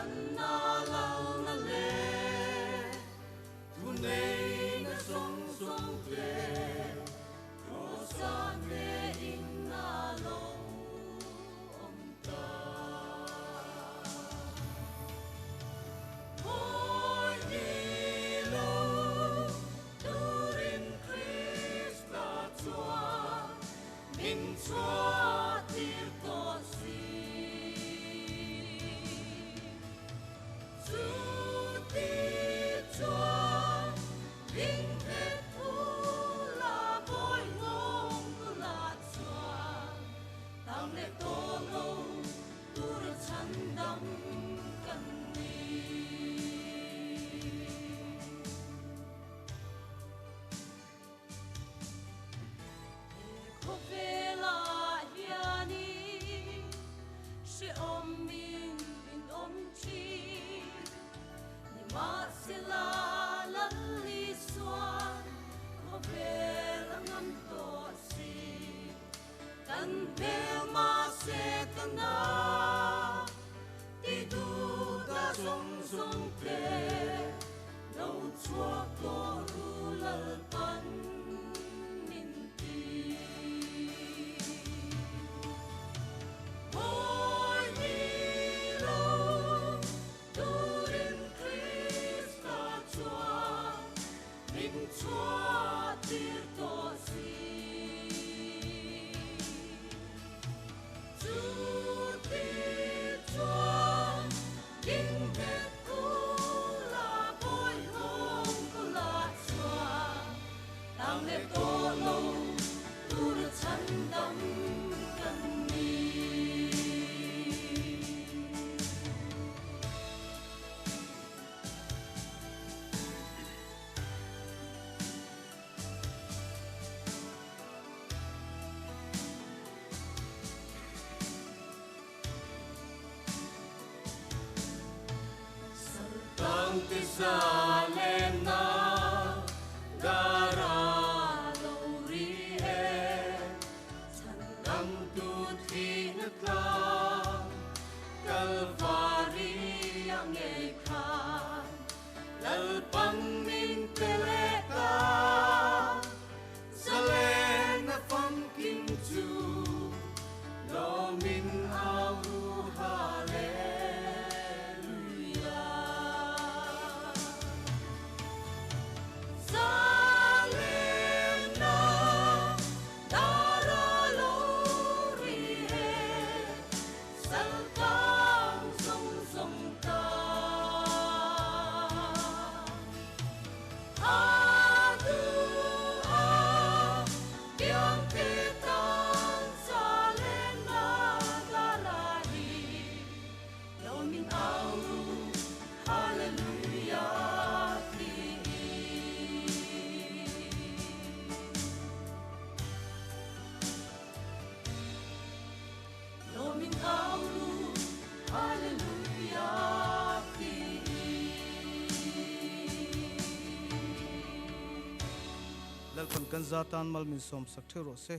kan na lau na le tu nei na song song le ro sa ne in na lo om ta oi ni lo tu rin Krista chua min chua tir to si Masila lali suan ko bela ngam to si tan pe ma se tana ti du da song song te no chua ko ru lal pan min ti chua tir to si chu ti chua ding ve ku la boy hong ku la chua tang le to lo tu ra chan dam kan ni ti sa le na gara lo ri e chan dam tu thi na ka kalvari ang e kha lal pang min pele ka sale na fam kin chu lo min au ha le lalpan kan zatan mal min som sak thero se